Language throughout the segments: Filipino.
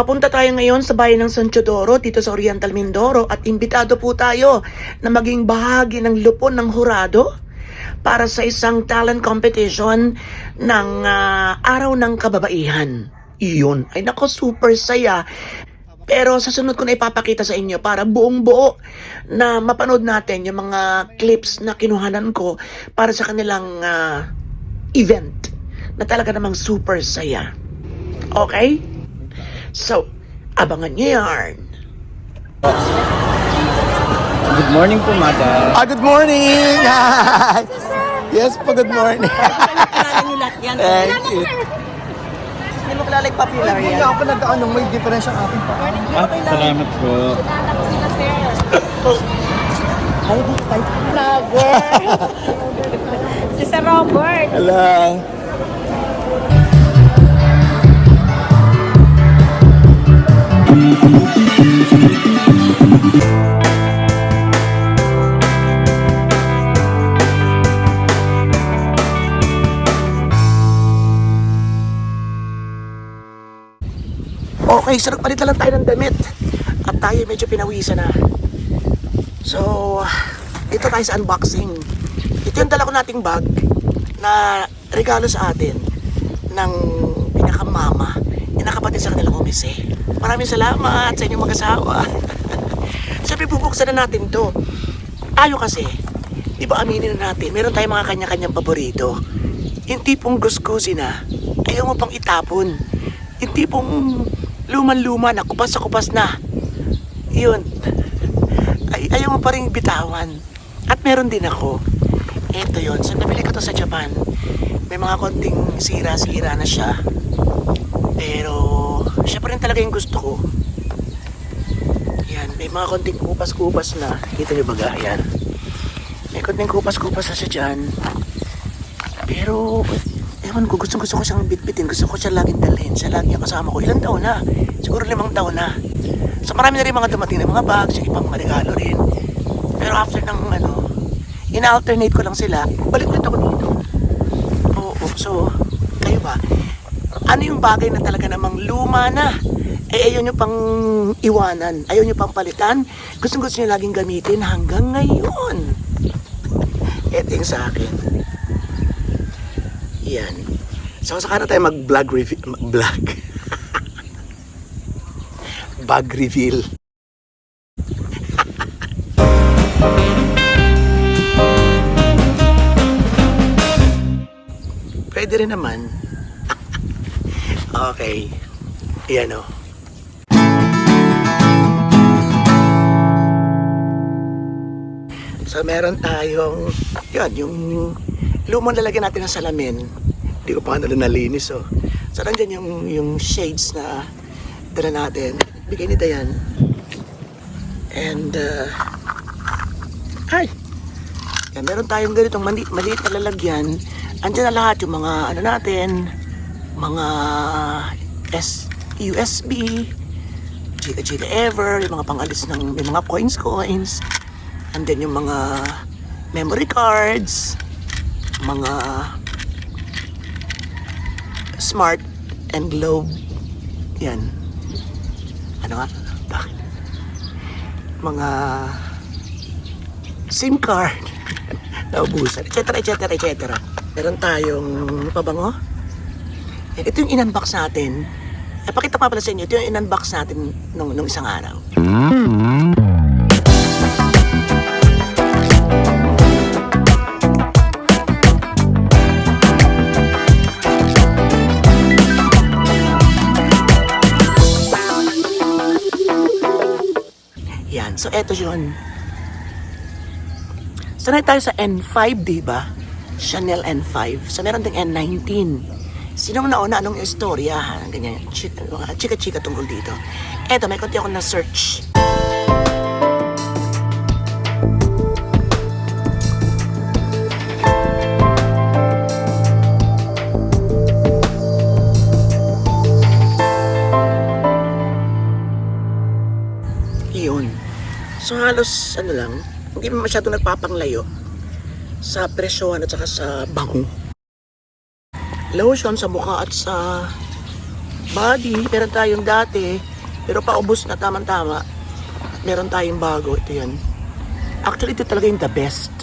Papunta tayo ngayon sa bayan ng San Teodoro dito sa Oriental Mindoro at imbitado po tayo na maging bahagi ng lupon ng hurado para sa isang talent competition ng Araw ng Kababaihan. Iyon, ay nako, super saya. Pero sa sunod ko na ipapakita sa inyo para buong buo na mapanood natin yung mga clips na kinuhanan ko para sa kanilang event na talaga namang super saya. Okay? So, abangan niyo yan. Good morning po, madam. Good morning! Hi! Yes po, good morning. Kilala niyo lahat yan. Thank you. Hindi mo kilala yung popular Hindi yan. ako nag-ano, may difference ang aking pa. Salamat po. Vlogger. Si Sir Robert. Hello. Okay, so nagpalit na lang tayo ng damit. At tayo medyo pinawisan na. So, ito tayo sa unboxing. Ito yung dala ko nating bag na regalo sa atin ng pinakamama. Yung nakapatid sa kanilang umise. Maraming salamat sa inyong mag-asawa. Siyempre, bubuksan na natin to. Tayo kasi, di ba aminin na natin, meron tayong mga kanya-kanyang paborito. Yung tipong gusgusin na, ayaw mo pang itapon. Yung tipong luman-luma na, kupas na. Yun. Ayaw mo pa rin bitawan. At meron din ako. Ito yun. So, nabili ko to sa Japan. May mga konting sira-sira na siya. Pero, siya pa rin talaga yung gusto ko. Yan. May mga konting kupas-kupas na. Kita nyo baga? Yan. May konting kupas-kupas na siya dyan. Pero, ewan ko, gusto ko siyang bitbitin. Gusto ko siya laging dalhin. Siya lagi yung kasama ko. Ilang taon na? Siguro 5 taon na. So marami na rin mga dumating na mga bags, yung ibang mga regalo rin. Pero after ng ina-alternate ko lang sila, balik ulit ako dito. Oo, so, kayo ba? Ano yung bagay na talaga namang luma na? Ayaw nyo pang iwanan, ayaw nyo pang palitan, gusto nyo laging gamitin hanggang ngayon. Ito yung sa akin. Yan. So, saka na tayo mag-vlog review. Bag reveal. Pwede rin naman. Okay. Yan o. So, meron tayong, yan, yung lumang lalagyan natin ng salamin. Hindi ko pa nalinis, oh. So, nandyan yung shades na dala natin. Bigay ni Dayan. And, yan, meron tayong ganitong maliit na lalagyan. Andyan na lahat yung mga, natin, mga USB, Chika Ever, yung mga pangalis ng, may mga coins. And then yung mga memory cards, mga smart and globe. Yan. Ano nga? Bakit? Mga SIM card. Naubusan. Etc. Meron tayong pabango. Ito yung in-unbox natin. Pakita ko pala sa inyo. Ito yung in-unbox natin nung isang araw. Yan. So, eto yun. Sanay tayo sa N5, diba? Chanel N5. So, meron ding N19. Sinong nauna, anong istorya? Ganyan. Chika-chika tungkol dito. Eto, may konti ako na-search. Yun. So halos lang, hindi masyado nagpapanglayo sa presyohan at saka sa bango. Lotion sa mukha at sa body, meron tayong dati, pero paubos na tama-tama. Meron tayong bago, ito yan. Actually, ito talaga yung the best.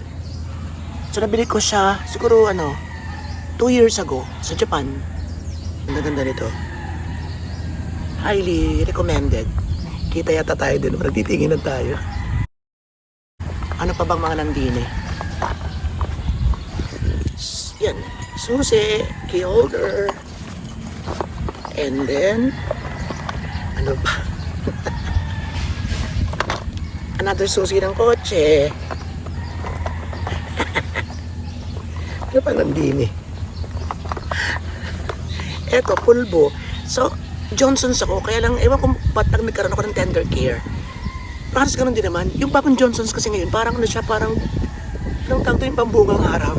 So, nabili ko siya, siguro 2 years ago, sa Japan. Ang ganda nito. Highly recommended. Kita yata tayo dun, nagtitinginan tayo. Ano pa bang mga nandini? Yan, susi, key holder, and then, ano ba? Another susi ng kotse. Ano pa nandini? Eto, pulbo. So, Johnson's ako, kaya lang, ewan kung ba't nagkaroon ako ng tender care. Parang ganun din naman. Yung bagong Johnson's kasi ngayon, parang ano siya, parang, anong tawag doon yung pambungang araw?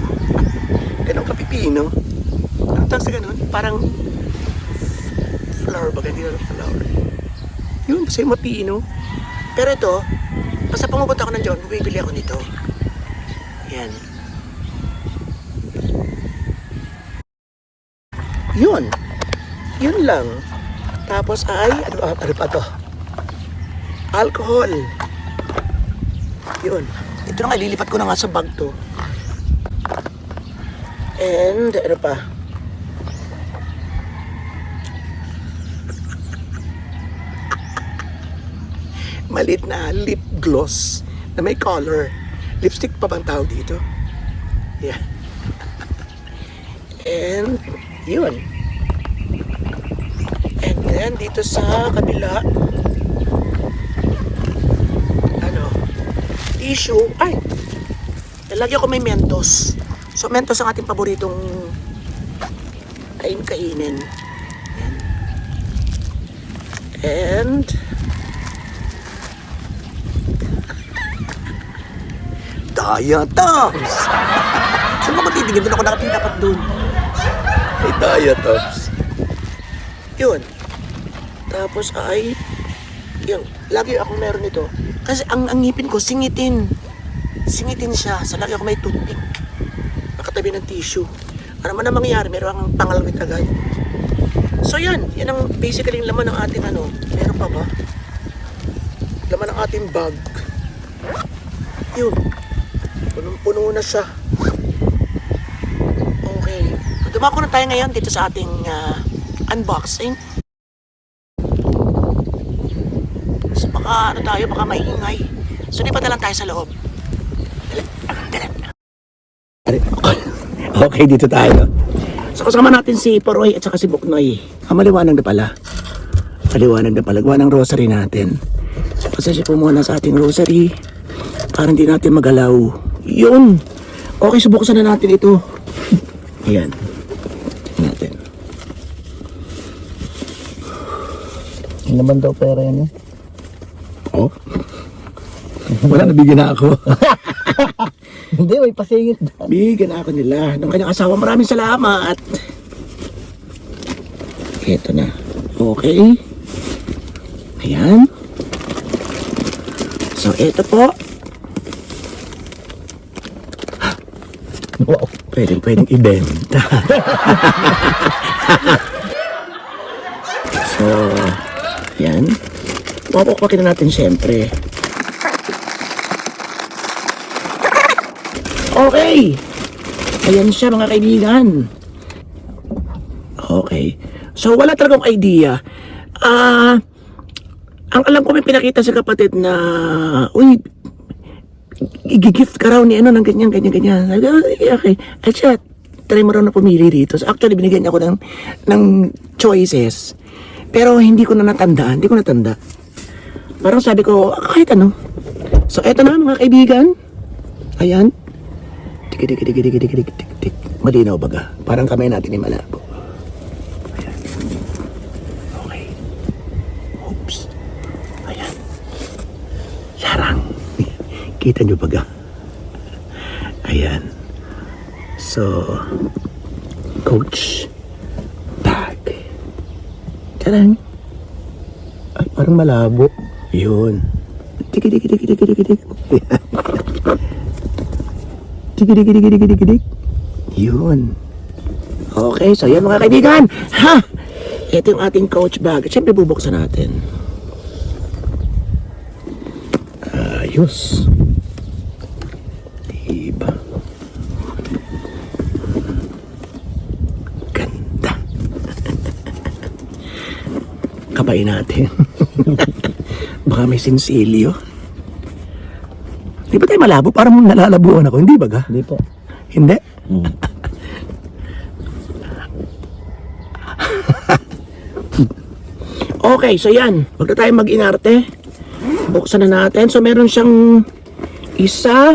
Ganun kapipino. Anong tawag sa ganun? Parang, flower ba? Hindi na flower. Yun, basta yung mapino. Pero ito, basta pumupunta ako ng John, bibili ako nito. Yan. Yun. Yun lang. Tapos ay, ano pa to? Alcohol. Yun. Ito na nga, lilipat ko na nga sa bag to. And, ano pa? Malit na lip gloss na may color. Lipstick pa bang tawag dito? Yeah. And, yun. And then, dito sa kabila, tissue. Ay! Lagi ako may Mentos. So, Mentos ang ating paboritong kainin. Yan. And Diatops! Saan ka matitigil? Doon ako nakating dapat doon. May Diatops. Yun. Tapos ay yung, lagi akong meron ito. Kasi ang ngipin ko, singitin. Singitin siya. So, lagi ako may toothpick. Nakatabi ng tissue. Ano man ang mangyayari, meron akong pangalawit agad. So, yan. Yan ang basically yung laman ng ating Meron pa ba? Laman ng ating bag. Yun. Punong-puno na siya. Okay. Dumako na tayo ngayon dito sa ating unboxing. Baka maingay. So, lipat na lang tayo sa loob. Okay, dito tayo. So, kasama natin si Poroy at saka si Buknoy. Maliwanag na pala. Maliwanag na pala. Gawa ng rosary natin. So, pasensya po muna sa ating rosary. Para hindi natin magalaw. Yun! Okay, subukan na natin ito. Ayan. Natin. Ano naman daw pera yan eh? Oh. Wala, nabigyan na ako. Hindi, may pasingit. Bigyan na ako nila ng kanyang asawa. Maraming salamat. Ito na. Okay. Ayan. So, ito po. Wow. Pwedeng ibenta. So, yan. Mapapakita natin siyempre. Okay. Ayan siya mga kaibigan. Okay. So wala talagang idea. Ang alam ko may pinakita sa kapatid na, uy, i-gift ka raw ni ng ganyan. Okay. At siya, try mo raw na pumili rito. So actually binigyan niya ako ng choices. Pero hindi ko na natandaan. Hindi ko natanda. Parang sabi ko, kahit ano. So, eto na mga kaibigan. Ayan. Tik. Malinaw baga. Parang kamay natin ay malabo. Ayan. Okay. Oops. Ayan. Sarang. Kita nyo baga. Ayan. So, Coach bag. Tarang. Ay, parang malabo. Yun. Tik. Yun. Okay, so yan mga kaibigan. Ha! Ito yung ating coach bag. Siyempre bubuksan natin. Ayos. Diba? Ganda. Kabay natin. Baka may sinsilyo. Di ba tayo malabo? Parang nalalabuan ako. Hindi ba ga? Hindi po. Hindi? Okay, so yan. Huwag na tayo mag-inarte. Buksan na natin. So meron siyang isa,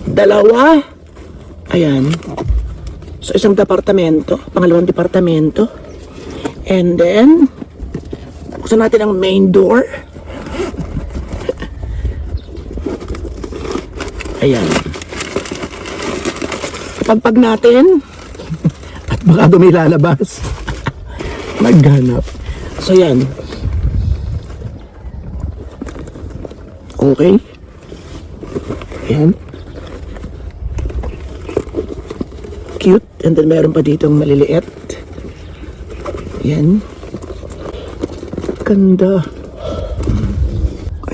dalawa, ayan. So isang departamento, pangalawang departamento. And then, buksan natin ang main door. Ayan. Pagpag natin, at baka may lalabas. Maghanap. So yan. Okay. Yan. Cute. And then meron pa ditong maliliit. Yan. Ganda.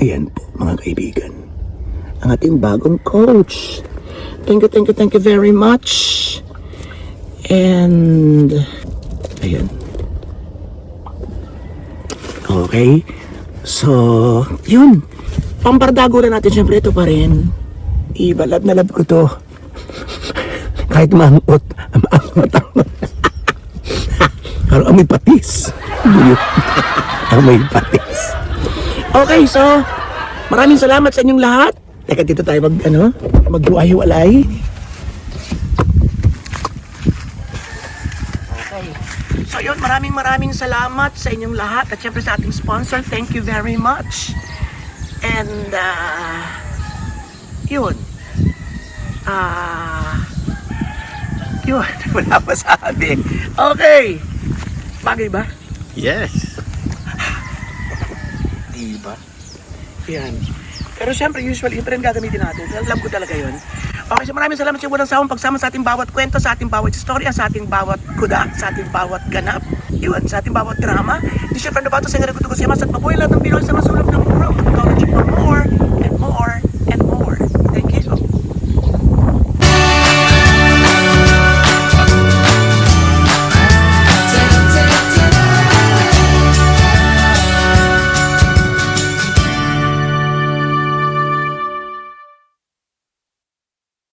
Ayan po, mga kaibigan. Ang ating bagong coach. Thank you very much. And ayan. Okay. So, yun. Pampardago na natin, syempre ito pa rin. Iba, love na love ko to. Kahit maangot, maangot. Pero amoy patis. Amoy patis. Okay, so, maraming salamat sa inyong lahat. Teka, dito tayo maghiwa-hiwalay. Okay. So yun, maraming salamat sa inyong lahat at syempre sa ating sponsor. Thank you very much. And yun. Yun, wala pa sabi. Okay. Bagay ba? Yes. Diba? Yan. Pero syempre, usually, iba rin gagamitin natin. Alam ko talaga yun. Okay, so maraming salamat sa walang sawang pagsama sa ating bawat kwento, sa ating bawat istorya, sa ating bawat kuda, sa ating bawat ganap, yun, sa ating bawat drama. Di syempre, ano ba ito sa nga nagkutugas yamas at mabuhay lahat ng Pinoy sa masulog ng world. Technology for more.